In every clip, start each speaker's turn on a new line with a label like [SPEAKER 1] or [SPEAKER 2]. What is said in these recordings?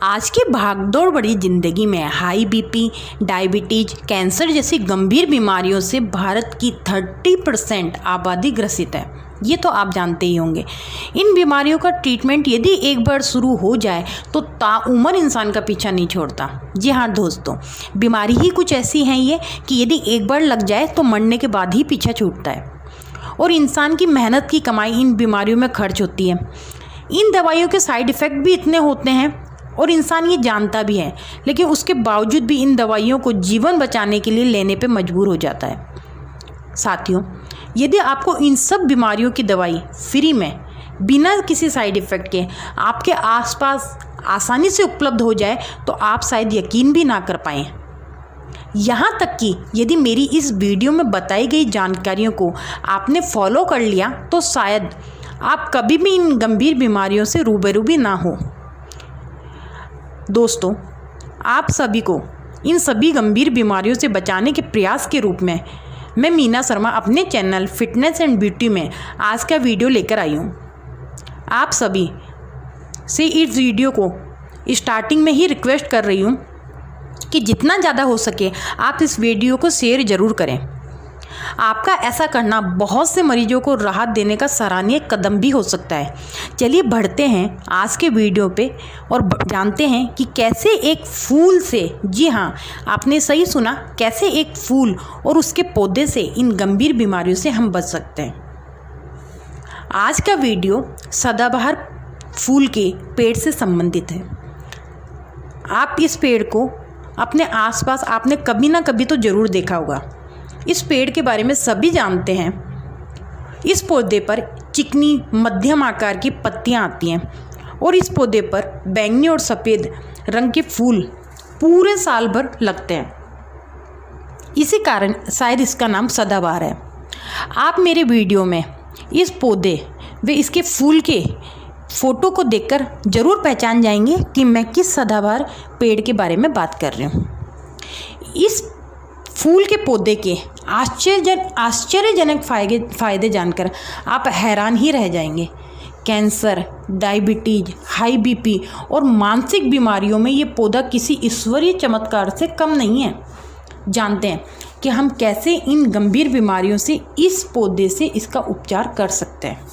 [SPEAKER 1] आज की भागदौड़ भरी जिंदगी में हाई बीपी, डायबिटीज, कैंसर जैसी गंभीर बीमारियों से भारत की 30% आबादी ग्रसित है। ये तो आप जानते ही होंगे। इन बीमारियों का ट्रीटमेंट यदि एक बार शुरू हो जाए तो ताउम्र इंसान का पीछा नहीं छोड़ता। जी हाँ दोस्तों, बीमारी ही कुछ ऐसी है ये कि यदि एक बार लग जाए तो मरने के बाद ही पीछा छूटता है और इंसान की मेहनत की कमाई इन बीमारियों में खर्च होती है। इन दवाइयों के साइड इफ़ेक्ट भी इतने होते हैं और इंसान ये जानता भी है, लेकिन उसके बावजूद भी इन दवाइयों को जीवन बचाने के लिए लेने पे मजबूर हो जाता है। साथियों, यदि आपको इन सब बीमारियों की दवाई फ्री में बिना किसी साइड इफ़ेक्ट के आपके आसपास आसानी से उपलब्ध हो जाए तो आप शायद यकीन भी ना कर पाएँ। यहाँ तक कि यदि मेरी इस वीडियो में बताई गई जानकारियों को आपने फॉलो कर लिया तो शायद आप कभी भी इन गंभीर बीमारियों से रूबरू भी ना हो। दोस्तों, आप सभी को इन सभी गंभीर बीमारियों से बचाने के प्रयास के रूप में मैं मीना शर्मा अपने चैनल फिटनेस एंड ब्यूटी में आज का वीडियो लेकर आई हूँ। आप सभी से इस वीडियो को स्टार्टिंग में ही रिक्वेस्ट कर रही हूँ कि जितना ज़्यादा हो सके आप इस वीडियो को शेयर ज़रूर करें। आपका ऐसा करना बहुत से मरीजों को राहत देने का सराहनीय कदम भी हो सकता है। चलिए बढ़ते हैं आज के वीडियो पे और जानते हैं कि कैसे एक फूल से, जी हाँ आपने सही सुना, कैसे एक फूल और उसके पौधे से इन गंभीर बीमारियों से हम बच सकते हैं। आज का वीडियो सदाबहार फूल के पेड़ से संबंधित है। आप इस पेड़ को अपने आसपास आपने कभी ना कभी तो ज़रूर देखा होगा। इस पेड़ के बारे में सभी जानते हैं। इस पौधे पर चिकनी मध्यम आकार की पत्तियां आती हैं और इस पौधे पर बैंगनी और सफ़ेद रंग के फूल पूरे साल भर लगते हैं। इसी कारण शायद इसका नाम सदाबहार है। आप मेरे वीडियो में इस पौधे व इसके फूल के फ़ोटो को देखकर ज़रूर पहचान जाएंगे कि मैं किस सदाबहार पेड़ के बारे में बात कर रही हूँ। इस फूल के पौधे के आश्चर्यजनक फ़ायदे जानकर आप हैरान ही रह जाएंगे। कैंसर, डायबिटीज, हाई बीपी और मानसिक बीमारियों में ये पौधा किसी ईश्वरीय चमत्कार से कम नहीं है। जानते हैं कि हम कैसे इन गंभीर बीमारियों से इस पौधे से इसका उपचार कर सकते हैं।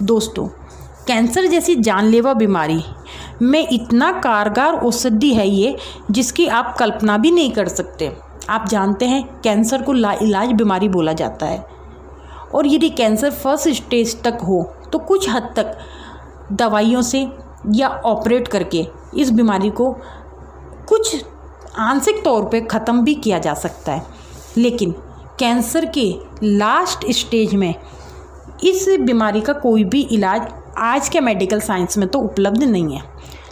[SPEAKER 1] दोस्तों, कैंसर जैसी जानलेवा बीमारी में इतना कारगर औषधि है ये जिसकी आप कल्पना भी नहीं कर सकते। आप जानते हैं कैंसर को लाइलाज बीमारी बोला जाता है और यदि कैंसर फर्स्ट स्टेज तक हो तो कुछ हद तक दवाइयों से या ऑपरेट करके इस बीमारी को कुछ आंशिक तौर पे ख़त्म भी किया जा सकता है। लेकिन कैंसर के लास्ट स्टेज में इस बीमारी का कोई भी इलाज आज के मेडिकल साइंस में तो उपलब्ध नहीं है।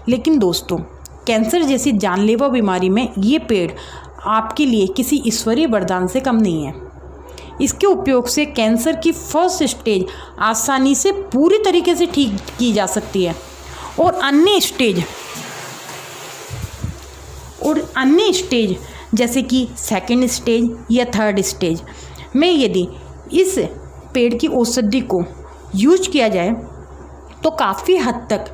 [SPEAKER 1] लेकिन दोस्तों, कैंसर जैसी जानलेवा बीमारी में ये पेड़ आपके लिए किसी ईश्वरीय वरदान से कम नहीं है। इसके उपयोग से कैंसर की फर्स्ट स्टेज आसानी से पूरी तरीके से ठीक की जा सकती है और अन्य स्टेज जैसे कि सेकंड स्टेज या थर्ड स्टेज में यदि इस पेड़ की औषधि को यूज किया जाए तो काफ़ी हद तक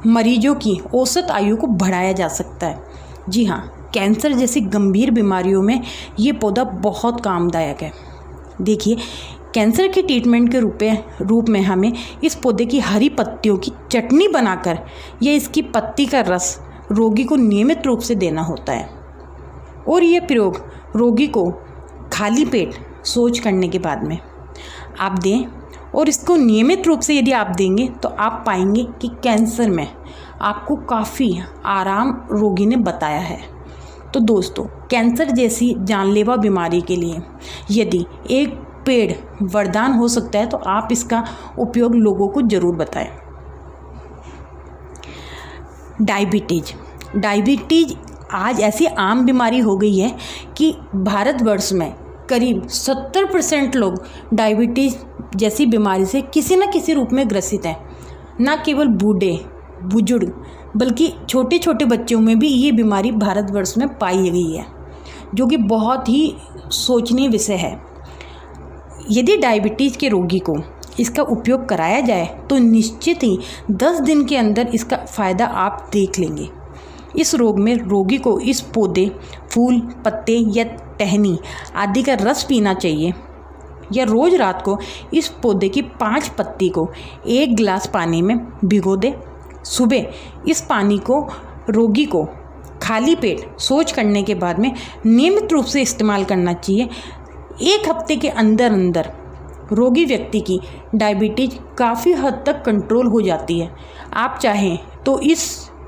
[SPEAKER 1] मरीजों की औसत आयु को बढ़ाया जा सकता है। जी हाँ, कैंसर जैसी गंभीर बीमारियों में ये पौधा बहुत कामदायक है। देखिए, कैंसर के ट्रीटमेंट के रूप में हमें इस पौधे की हरी पत्तियों की चटनी बनाकर या इसकी पत्ती का रस रोगी को नियमित रूप से देना होता है और ये प्रयोग रोगी को खाली पेट शौच करने के बाद में आप दें और इसको नियमित रूप से यदि आप देंगे तो आप पाएंगे कि कैंसर में आपको काफ़ी आराम रोगी ने बताया है। तो दोस्तों, कैंसर जैसी जानलेवा बीमारी के लिए यदि एक पेड़ वरदान हो सकता है तो आप इसका उपयोग लोगों को ज़रूर बताएं। डायबिटीज आज ऐसी आम बीमारी हो गई है कि भारतवर्ष में करीब 70% लोग डायबिटीज़ जैसी बीमारी से किसी न किसी रूप में ग्रसित हैं। न केवल बूढ़े बुजुर्ग बल्कि छोटे छोटे बच्चों में भी ये बीमारी भारतवर्ष में पाई गई है, जो कि बहुत ही सोचनीय विषय है। यदि डायबिटीज़ के रोगी को इसका उपयोग कराया जाए तो निश्चित ही 10 दिन के अंदर इसका फ़ायदा आप देख लेंगे। इस रोग में रोगी को इस पौधे, फूल, पत्ते या टहनी आदि का रस पीना चाहिए, या रोज़ रात को इस पौधे की 5 पत्ती को 1 गिलास पानी में भिगो दे। सुबह इस पानी को रोगी को खाली पेट शौच करने के बाद में नियमित रूप से इस्तेमाल करना चाहिए। 1 हफ्ते के अंदर अंदर रोगी व्यक्ति की डायबिटीज काफ़ी हद तक कंट्रोल हो जाती है। आप चाहें तो इस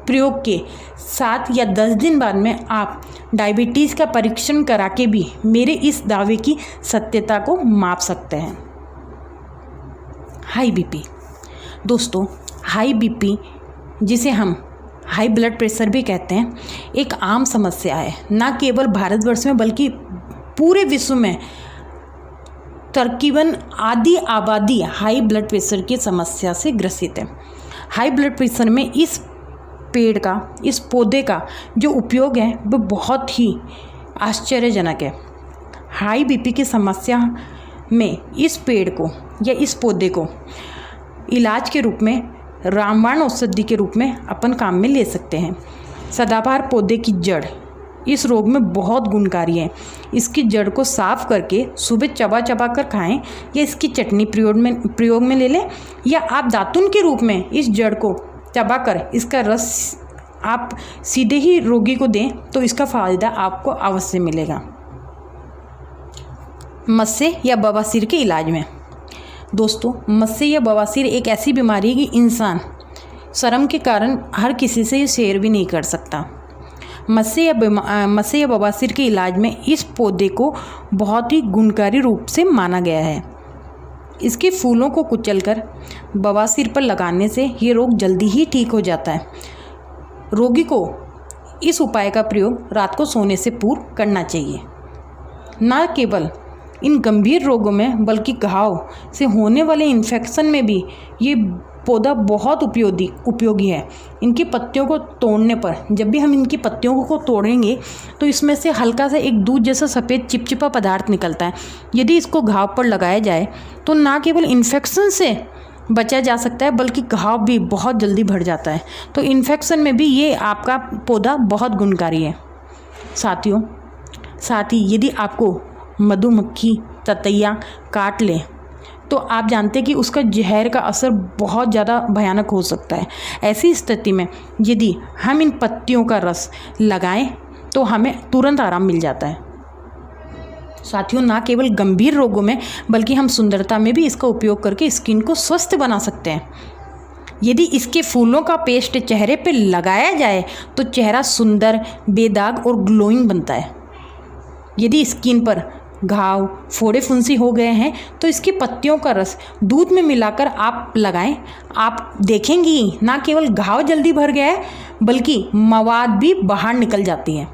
[SPEAKER 1] प्रयोग के 7 या 10 दिन बाद में आप डायबिटीज़ का परीक्षण करा के भी मेरे इस दावे की सत्यता को माप सकते हैं। High BP. दोस्तों, हाई बीपी जिसे हम हाई ब्लड प्रेशर भी कहते हैं, एक आम समस्या है। ना केवल भारतवर्ष में बल्कि पूरे विश्व में तकरीबन आधी आबादी हाई ब्लड प्रेशर की समस्या से ग्रसित है। हाई ब्लड प्रेशर में इस पेड़ का, इस पौधे का जो उपयोग है वो बहुत ही आश्चर्यजनक है। हाई बीपी की समस्या में इस पेड़ को या इस पौधे को इलाज के रूप में, रामबाण औषधि के रूप में अपन काम में ले सकते हैं। सदाबहार पौधे की जड़ इस रोग में बहुत गुणकारी है। इसकी जड़ को साफ करके सुबह चबा चबा कर खाएं, या इसकी चटनी प्रयोग में ले लें, या आप दातुन के रूप में इस जड़ को चबाकर इसका रस आप सीधे ही रोगी को दें तो इसका फ़ायदा आपको अवश्य मिलेगा। मस्से या बवासीर के इलाज में। दोस्तों, मस्से या बवासीर एक ऐसी बीमारी है कि इंसान शर्म के कारण हर किसी से शेयर भी नहीं कर सकता। मस्से या बवासीर के इलाज में इस पौधे को बहुत ही गुणकारी रूप से माना गया है। इसके फूलों को कुचलकर बवासीर पर लगाने से ये रोग जल्दी ही ठीक हो जाता है। रोगी को इस उपाय का प्रयोग रात को सोने से पूर्व करना चाहिए। न केवल इन गंभीर रोगों में बल्कि घाव से होने वाले इन्फेक्शन में भी ये पौधा बहुत उपयोगी है। इनकी पत्तियों को तोड़ने पर, जब भी हम इनकी पत्तियों को तोड़ेंगे तो इसमें से हल्का सा एक दूध जैसा सफ़ेद चिपचिपा पदार्थ निकलता है। यदि इसको घाव पर लगाया जाए तो ना केवल इन्फेक्शन से बचा जा सकता है बल्कि घाव भी बहुत जल्दी भर जाता है। तो इन्फेक्शन में भी ये आपका पौधा बहुत गुणकारी है। साथ ही यदि आपको मधुमक्खी, ततैया काट ले तो आप जानते हैं कि उसका जहर का असर बहुत ज़्यादा भयानक हो सकता है। ऐसी स्थिति में यदि हम इन पत्तियों का रस लगाएं तो हमें तुरंत आराम मिल जाता है। साथियों, ना केवल गंभीर रोगों में बल्कि हम सुंदरता में भी इसका उपयोग करके स्किन को स्वस्थ बना सकते हैं। यदि इसके फूलों का पेस्ट चेहरे पर लगाया जाए तो चेहरा सुंदर, बेदाग और ग्लोइंग बनता है। यदि स्किन पर घाव, फोड़े फुंसी हो गए हैं तो इसकी पत्तियों का रस दूध में मिलाकर आप लगाएं। आप देखेंगी ना केवल घाव जल्दी भर गया है बल्कि मवाद भी बाहर निकल जाती है।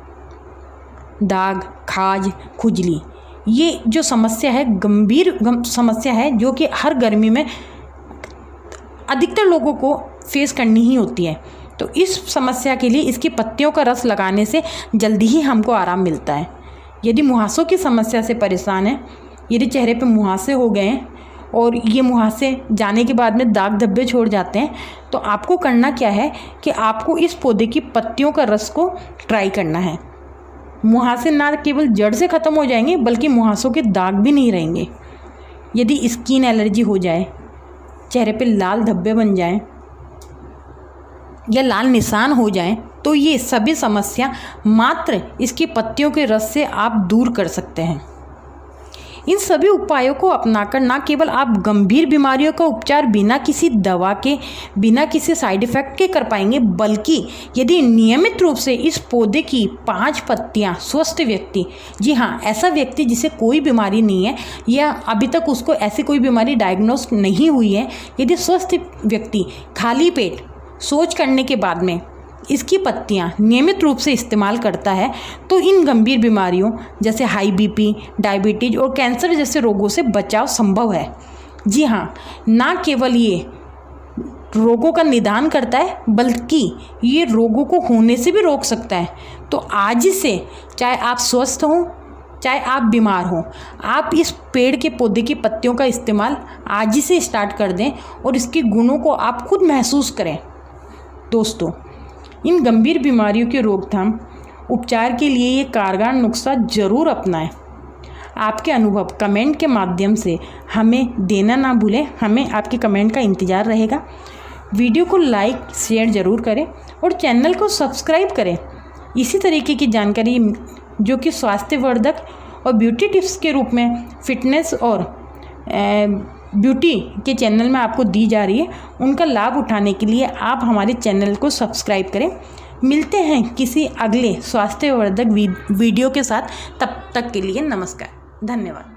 [SPEAKER 1] दाग, खाज, खुजली, ये जो समस्या है गंभीर समस्या है जो कि हर गर्मी में अधिकतर लोगों को फेस करनी ही होती है। तो इस समस्या के लिए इसकी पत्तियों का रस लगाने से जल्दी ही हमको आराम मिलता है। यदि मुहासों की समस्या से परेशान है, यदि चेहरे पे मुहासे हो गए हैं और ये मुहासे जाने के बाद में दाग धब्बे छोड़ जाते हैं तो आपको करना क्या है कि आपको इस पौधे की पत्तियों का रस को ट्राई करना है। मुहासे ना केवल जड़ से ख़त्म हो जाएंगे बल्कि मुहासों के दाग भी नहीं रहेंगे। यदि स्किन एलर्जी हो जाए, चेहरे पे लाल धब्बे बन जाएं या लाल निशान हो जाएं तो ये सभी समस्या मात्र इसकी पत्तियों के रस से आप दूर कर सकते हैं। इन सभी उपायों को अपनाकर ना केवल आप गंभीर बीमारियों का उपचार बिना किसी दवा के, बिना किसी साइड इफ़ेक्ट के कर पाएंगे, बल्कि यदि नियमित रूप से इस पौधे की 5 पत्तियां स्वस्थ व्यक्ति, जी हाँ, ऐसा व्यक्ति जिसे कोई बीमारी नहीं है या अभी तक उसको ऐसी कोई बीमारी डायग्नोस नहीं हुई है, यदि स्वस्थ व्यक्ति खाली पेट शौच करने के बाद में इसकी पत्तियां नियमित रूप से इस्तेमाल करता है तो इन गंभीर बीमारियों जैसे हाई बीपी, डायबिटीज और कैंसर जैसे रोगों से बचाव संभव है। जी हाँ, ना केवल ये रोगों का निदान करता है बल्कि ये रोगों को होने से भी रोक सकता है। तो आज से चाहे आप स्वस्थ हों चाहे आप बीमार हों, आप इस पेड़ के पौधे की पत्तियों का इस्तेमाल आज ही से स्टार्ट कर दें और इसके गुणों को आप खुद महसूस करें। दोस्तों, इन गंभीर बीमारियों की रोकथाम उपचार के लिए ये कारगर नुस्खा ज़रूर अपनाएं। आपके अनुभव कमेंट के माध्यम से हमें देना ना भूलें। हमें आपके कमेंट का इंतज़ार रहेगा। वीडियो को लाइक शेयर ज़रूर करें और चैनल को सब्सक्राइब करें। इसी तरीके की जानकारी जो कि स्वास्थ्यवर्धक और ब्यूटी टिप्स के रूप में फिटनेस और ब्यूटी के चैनल में आपको दी जा रही है, उनका लाभ उठाने के लिए आप हमारे चैनल को सब्सक्राइब करें। मिलते हैं किसी अगले स्वास्थ्यवर्धक वीडियो के साथ। तब तक के लिए नमस्कार, धन्यवाद।